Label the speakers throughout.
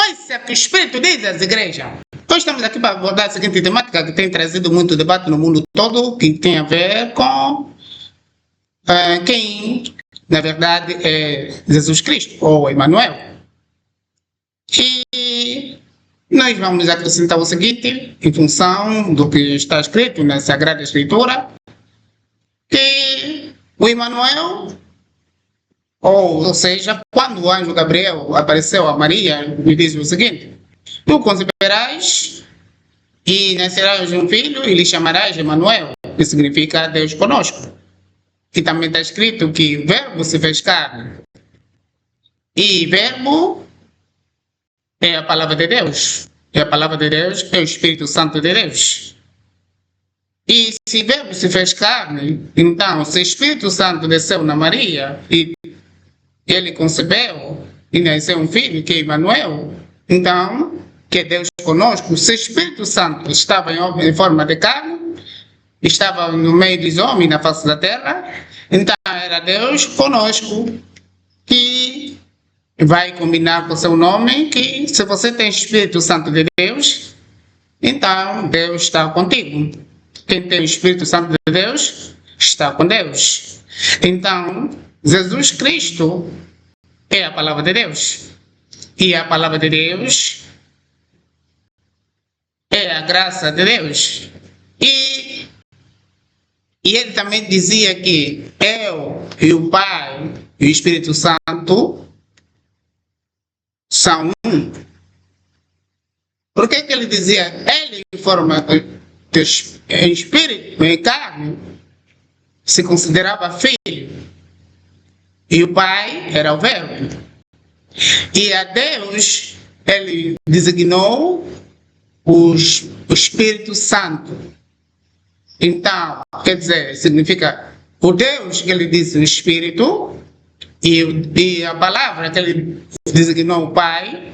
Speaker 1: Ouça que o Espírito diz às igrejas. Nós estamos aqui para abordar a seguinte temática que tem trazido muito debate no mundo todo, que tem a ver com quem, na verdade, é Jesus Cristo, ou Emmanuel. E nós vamos acrescentar o seguinte, em função do que está escrito na Sagrada Escritura, que o Emmanuel, ou seja, quando o anjo Gabriel apareceu a Maria, lhe diz o seguinte: tu conceberás e nascerás um filho e lhe chamarás Emmanuel, que significa Deus conosco. E também está escrito que o verbo se fez carne. E verbo é a palavra de Deus. E a palavra de Deus é o Espírito Santo de Deus. E se verbo se fez carne, então se o Espírito Santo desceu na Maria e ele concebeu e nasceu um filho que é Emmanuel, então, que é Deus conosco, se o Espírito Santo estava em forma de carne, estava no meio dos homens na face da terra, então era Deus conosco, que vai combinar com o seu nome, que se você tem Espírito Santo de Deus, então Deus está contigo. Quem tem o Espírito Santo de Deus, está com Deus. Então, Jesus Cristo é a palavra de Deus. E a palavra de Deus é a graça de Deus. E ele também dizia que eu e o Pai e o Espírito Santo são um. Por que ele dizia ele em forma de espírito, em carne, se considerava filho? E o Pai era o Verbo. E a Deus ele designou o Espírito Santo. Então, quer dizer, significa o Deus que ele disse o Espírito e a palavra que ele designou o Pai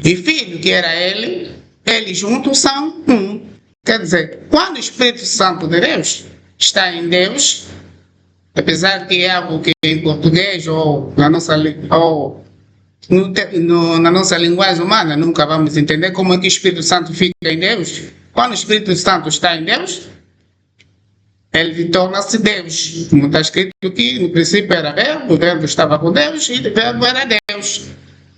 Speaker 1: e Filho que era ele, eles juntos são um. Quer dizer, quando o Espírito Santo de Deus está em Deus, apesar que é algo que em português ou na nossa na nossa linguagem humana nunca vamos entender como é que o Espírito Santo fica em Deus. Quando o Espírito Santo está em Deus, ele torna-se Deus. Como está escrito que no princípio era Verbo, o Verbo estava com Deus e o Verbo era Deus.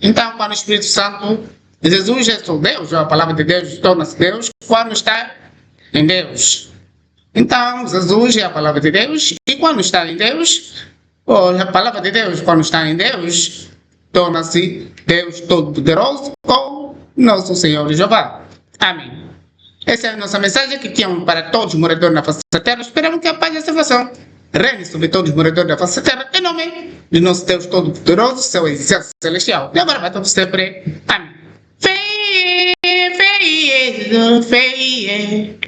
Speaker 1: Então, quando o Espírito Santo, Jesus é o Deus, a palavra de Deus torna-se Deus quando está em Deus. Então, Jesus é a palavra de Deus e quando está em Deus, ou a palavra de Deus quando está em Deus, torna-se Deus Todo-Poderoso ou Nosso Senhor Jeová. Amém. Essa é a nossa mensagem que tínhamos para todos os moradores da face da terra. Esperamos que a paz e a salvação reine sobre todos os moradores da face da terra, em nome de nosso Deus Todo-Poderoso, seu exército celestial. E agora vai todos sempre. Amém. Fé, Jesus, fé.